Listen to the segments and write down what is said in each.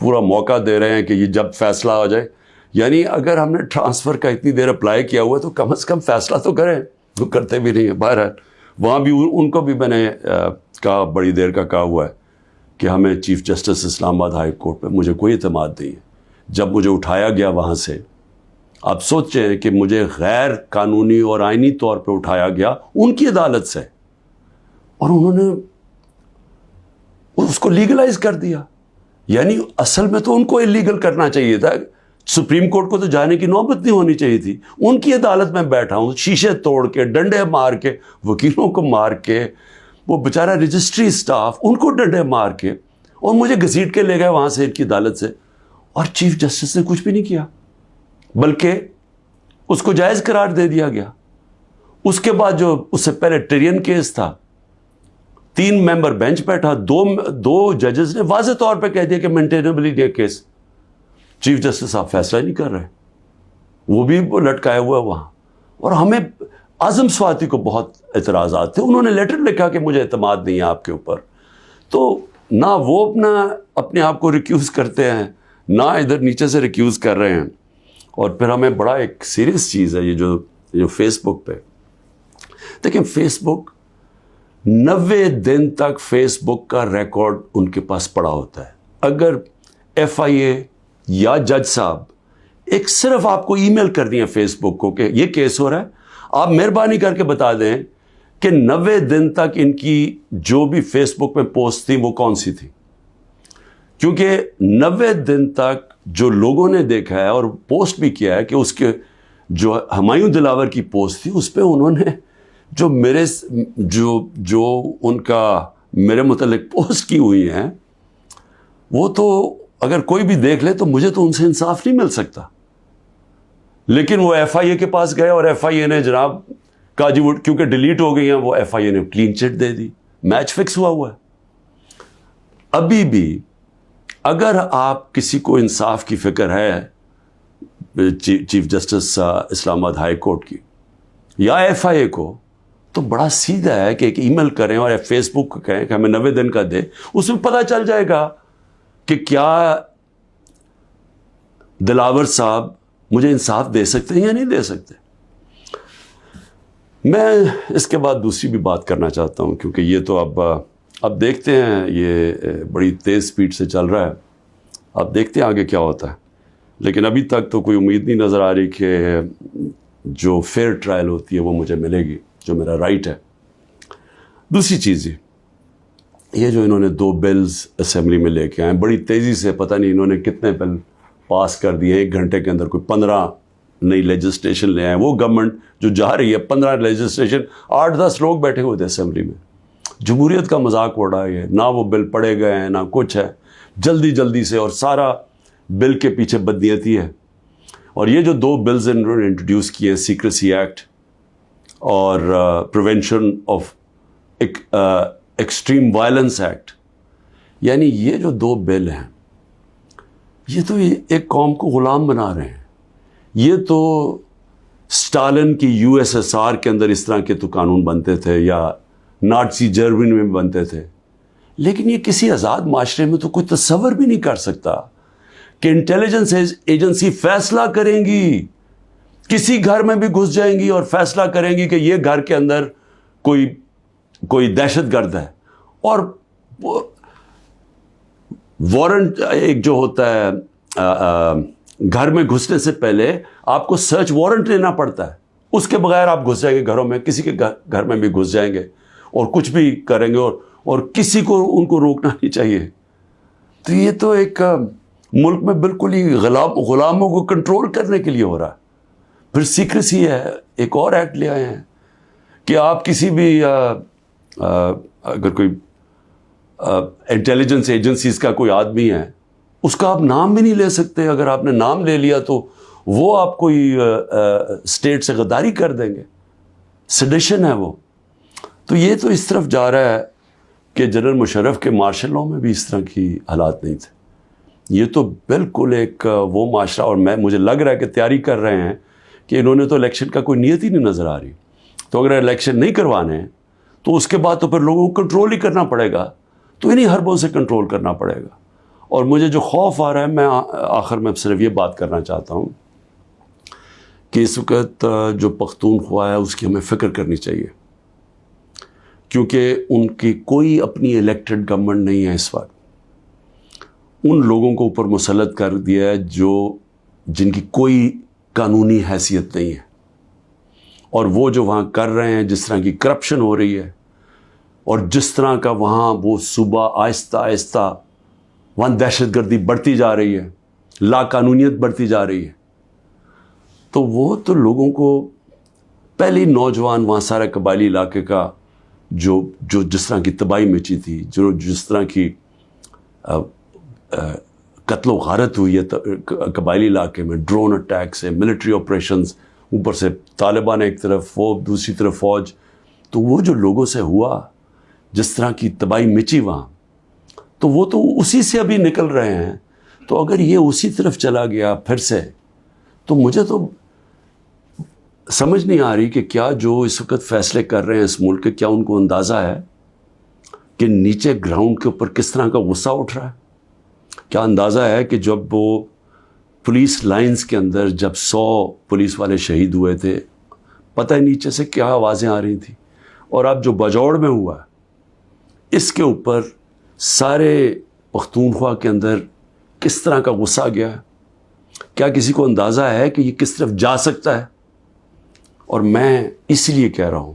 پورا موقع دے رہے ہیں کہ یہ جب فیصلہ ہو جائے. یعنی اگر ہم نے ٹرانسفر کا اتنی دیر اپلائی کیا ہوا ہے تو کم از کم فیصلہ تو کریں. وہ کرتے بھی نہیں ہیں. بہرحال وہاں بھی ان کو بھی میں نے کہا, بڑی دیر کا کہا ہوا ہے کہ ہمیں چیف جسٹس اسلام آباد ہائی کورٹ پہ مجھے کوئی اعتماد نہیں ہے. جب مجھے اٹھایا گیا وہاں سے, آپ سوچیں کہ مجھے غیر قانونی اور آئینی طور پہ اٹھایا گیا ان کی عدالت سے, اور انہوں نے اس کو لیگلائز کر دیا. یعنی اصل میں تو ان کو اللیگل کرنا چاہیے تھا. سپریم کورٹ کو تو جانے کی نوبت نہیں ہونی چاہیے تھی. ان کی عدالت میں بیٹھا ہوں, شیشے توڑ کے, ڈنڈے مار کے, وکیلوں کو مار کے, وہ بیچارہ رجسٹری اسٹاف ان کو ڈنڈے مار کے, اور مجھے گھسیٹ کے لے گئے وہاں سے ان کی عدالت سے. اور چیف جسٹس نے کچھ بھی نہیں کیا, بلکہ اس کو جائز قرار دے دیا گیا. اس کے بعد جو اس سے پہلے ٹرین کیس تھا, 3 ممبر بینچ بیٹھا, دو ججز نے واضح طور پہ کہہ دیا کہ مینٹینیبل یہ کیس. چیف جسٹس صاحب فیصلہ نہیں کر رہے, وہ بھی لٹکائے ہوا وہاں. اور ہمیں اعظم سواتی کو بہت اعتراضات تھے. انہوں نے لیٹر لکھا کہ مجھے اعتماد نہیں ہے آپ کے اوپر. تو نہ وہ اپنے آپ کو ریکیوز کرتے ہیں, نہ ادھر نیچے سے ریکیوز کر رہے ہیں. اور پھر ہمیں بڑا ایک سیریس چیز ہے یہ جو فیس بک پہ دیکھیں, فیس بک 90 دن تک فیس بک کا ریکارڈ ان کے پاس پڑا ہوتا ہے. اگر FIA یا جج صاحب ایک صرف آپ کو ای میل کر دیا فیس بک کو کہ یہ کیس ہو رہا ہے, آپ مہربانی کر کے بتا دیں کہ 90 دن تک ان کی جو بھی فیس بک پہ پوسٹ تھی وہ کون سی تھی. کیونکہ 90 دن تک جو لوگوں نے دیکھا ہے اور پوسٹ بھی کیا ہے کہ اس کے جو ہمایوں دلاور کی پوسٹ تھی اس پہ انہوں نے جو ان کا میرے متعلق پوسٹ کی ہوئی ہیں, وہ تو اگر کوئی بھی دیکھ لے تو مجھے تو ان سے انصاف نہیں مل سکتا. لیکن وہ FIA کے پاس گئے اور FIA نے جناب کہا جی وہ کیونکہ ڈیلیٹ ہو گئی ہیں, وہ FIA نے کلین چٹ دے دی. میچ فکس ہوا ہے. ابھی بھی اگر آپ کسی کو انصاف کی فکر ہے چیف جسٹس اسلام آباد ہائی کورٹ کی یا FIA کو, تو بڑا سیدھا ہے کہ ایک ای میل کریں اور فیس بک کو کہیں کہ ہمیں 90 دن کا دے. اس میں پتہ چل جائے گا کہ کیا دلاور صاحب مجھے انصاف دے سکتے ہیں یا نہیں دے سکتے. میں اس کے بعد دوسری بھی بات کرنا چاہتا ہوں, کیونکہ یہ تو اب دیکھتے ہیں, یہ بڑی تیز سپیڈ سے چل رہا ہے. اب دیکھتے ہیں آگے کیا ہوتا ہے. لیکن ابھی تک تو کوئی امید نہیں نظر آ رہی کہ جو فیئر ٹرائل ہوتی ہے وہ مجھے ملے گی, جو میرا رائٹ ہے. دوسری چیز یہ جو انہوں نے 2 بلز اسمبلی میں لے کے آئے بڑی تیزی سے, پتہ نہیں انہوں نے کتنے بل پاس کر دیے 1 گھنٹے کے اندر, کوئی 15 نئی لیجسلیشن لے آئے. وہ گورنمنٹ جو جا رہی ہے 15 لیجسلیشن, 8-10 لوگ بیٹھے ہوئے تھے اسمبلی میں. جمہوریت کا مذاق اڑا ہے, نہ وہ بل پڑے گئے ہیں نہ کچھ ہے, جلدی سے, اور سارا بل کے پیچھے بدنیتی ہے. اور یہ جو 2 بلز انہوں نے انٹروڈیوس کیے, سیکریسی ایکٹ اور prevention of extreme violence act, یعنی یہ جو 2 بل ہیں یہ تو ایک قوم کو غلام بنا رہے ہیں. یہ تو اسٹالن کی USSR کے اندر اس طرح کے تو قانون بنتے تھے, یا نازی جرمنی میں بنتے تھے. لیکن یہ کسی آزاد معاشرے میں تو کوئی تصور بھی نہیں کر سکتا کہ انٹیلیجنس ایجنسی فیصلہ کریں گی, کسی گھر میں بھی گھس جائیں گی اور فیصلہ کریں گی کہ یہ گھر کے اندر کوئی دہشت گرد ہے, اور وارنٹ ایک جو ہوتا ہے گھر میں گھسنے سے پہلے آپ کو سرچ وارنٹ لینا پڑتا ہے. اس کے بغیر آپ گھس جائیں گے گھروں میں, کسی کے گھر میں بھی گھس جائیں گے اور کچھ بھی کریں گے, اور کسی کو ان کو روکنا نہیں چاہیے. تو یہ تو ایک ملک میں بالکل ہی غلاموں کو کنٹرول کرنے کے لیے ہو رہا ہے. پھر سیکریسی ہے, ایک اور ایکٹ لے آئے ہیں کہ آپ کسی بھی اگر کوئی انٹیلیجنس ایجنسیز کا کوئی آدمی ہے, اس کا آپ نام بھی نہیں لے سکتے. اگر آپ نے نام لے لیا تو وہ آپ کوئی اسٹیٹ سے غداری کر دیں گے, سیڈیشن ہے وہ. تو یہ تو اس طرف جا رہا ہے کہ جنرل مشرف کے مارشل لاء میں بھی اس طرح کی حالات نہیں تھے. یہ تو بالکل ایک وہ معاشرہ, اور مجھے لگ رہا ہے کہ تیاری کر رہے ہیں کہ انہوں نے تو الیکشن کا کوئی نیت ہی نہیں نظر آ رہی. تو اگر الیکشن نہیں کروانے ہیں تو اس کے بعد تو پھر لوگوں کو کنٹرول ہی کرنا پڑے گا, تو انہیں حربوں سے کنٹرول کرنا پڑے گا. اور مجھے جو خوف آ رہا ہے، میں آخر میں صرف یہ بات کرنا چاہتا ہوں کہ اس وقت جو پختونخوا ہے اس کی ہمیں فکر کرنی چاہیے، کیونکہ ان کی کوئی اپنی الیکٹڈ گورنمنٹ نہیں ہے اس وقت. ان لوگوں کو اوپر مسلط کر دیا ہے جن کی کوئی قانونی حیثیت نہیں ہے، اور وہ جو وہاں کر رہے ہیں، جس طرح کی کرپشن ہو رہی ہے اور جس طرح کا وہاں وہ صوبہ آہستہ آہستہ وہاں دہشت گردی بڑھتی جا رہی ہے، لا قانونیت بڑھتی جا رہی ہے، تو وہ تو لوگوں کو پہلی نوجوان وہاں سارے قبائلی علاقے کا جو جس طرح کی تباہی مچی تھی، جس طرح کی قتل و غارت ہوئی ہے قبائلی علاقے میں، ڈرون اٹیک سے، ملٹری آپریشنز، اوپر سے طالبان ایک طرف، وہ دوسری طرف فوج، تو وہ جو لوگوں سے ہوا، جس طرح کی تباہی مچی وہاں، تو وہ تو اسی سے ابھی نکل رہے ہیں. تو اگر یہ اسی طرف چلا گیا پھر سے، تو مجھے تو سمجھ نہیں آ رہی کہ کیا جو اس وقت فیصلے کر رہے ہیں اس ملک کے، کیا ان کو اندازہ ہے کہ نیچے گراؤنڈ کے اوپر کس طرح کا غصہ اٹھ رہا ہے؟ کیا اندازہ ہے کہ جب وہ پولیس لائنز کے اندر جب 100 پولیس والے شہید ہوئے تھے، پتہ ہے نیچے سے کیا آوازیں آ رہی تھیں؟ اور اب جو بجوڑ میں ہوا اس کے اوپر سارے پختونخوا کے اندر کس طرح کا غصہ گیا ہے؟ کیا کسی کو اندازہ ہے کہ یہ کس طرف جا سکتا ہے؟ اور میں اس لیے کہہ رہا ہوں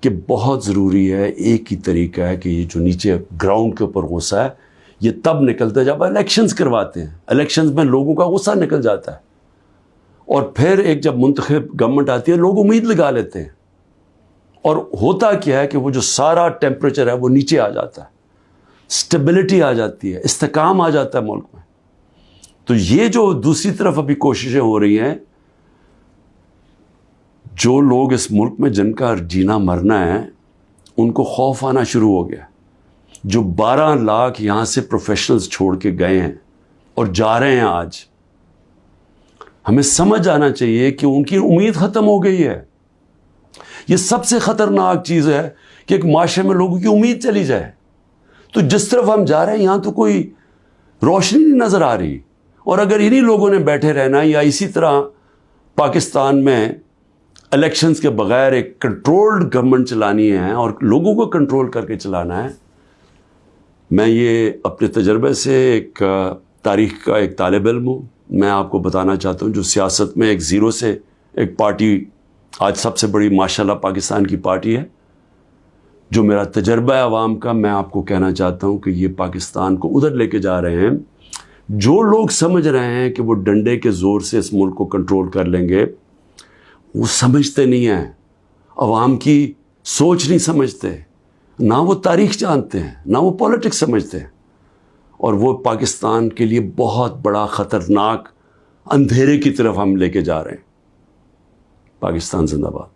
کہ بہت ضروری ہے، ایک ہی طریقہ ہے کہ یہ جو نیچے گراؤنڈ کے اوپر غصہ ہے یہ تب نکلتا ہے جب الیکشنز کرواتے ہیں. الیکشنز میں لوگوں کا غصہ نکل جاتا ہے، اور پھر ایک جب منتخب گورنمنٹ آتی ہے لوگ امید لگا لیتے ہیں، اور ہوتا کیا ہے کہ وہ جو سارا ٹیمپریچر ہے وہ نیچے آ جاتا ہے، اسٹیبلٹی آ جاتی ہے، استحکام آ جاتا ہے ملک میں. تو یہ جو دوسری طرف ابھی کوششیں ہو رہی ہیں، جو لوگ اس ملک میں جن کا جینا مرنا ہے ان کو خوف آنا شروع ہو گیا. جو 12 لاکھ یہاں سے پروفیشنلز چھوڑ کے گئے ہیں اور جا رہے ہیں آج، ہمیں سمجھ آنا چاہیے کہ ان کی امید ختم ہو گئی ہے. یہ سب سے خطرناک چیز ہے کہ ایک معاشرے میں لوگوں کی امید چلی جائے. تو جس طرف ہم جا رہے ہیں یہاں تو کوئی روشنی نہیں نظر آ رہی، اور اگر انہی لوگوں نے بیٹھے رہنا یا اسی طرح پاکستان میں الیکشنز کے بغیر ایک کنٹرولڈ گورنمنٹ چلانی ہے اور لوگوں کو کنٹرول کر کے چلانا ہے. میں یہ اپنے تجربے سے ایک تاریخ کا ایک طالب علم ہوں، میں آپ کو بتانا چاہتا ہوں جو سیاست میں ایک زیرو سے ایک پارٹی آج سب سے بڑی ماشاءاللہ پاکستان کی پارٹی ہے، جو میرا تجربہ ہے عوام کا، میں آپ کو کہنا چاہتا ہوں کہ یہ پاکستان کو ادھر لے کے جا رہے ہیں. جو لوگ سمجھ رہے ہیں کہ وہ ڈنڈے کے زور سے اس ملک کو کنٹرول کر لیں گے، وہ سمجھتے نہیں ہیں، عوام کی سوچ نہیں سمجھتے، نہ وہ تاریخ جانتے ہیں، نہ وہ پولیٹکس سمجھتے ہیں، اور وہ پاکستان کے لیے بہت بڑا خطرناک اندھیرے کی طرف ہم لے کے جا رہے ہیں. پاکستان زندہ باد.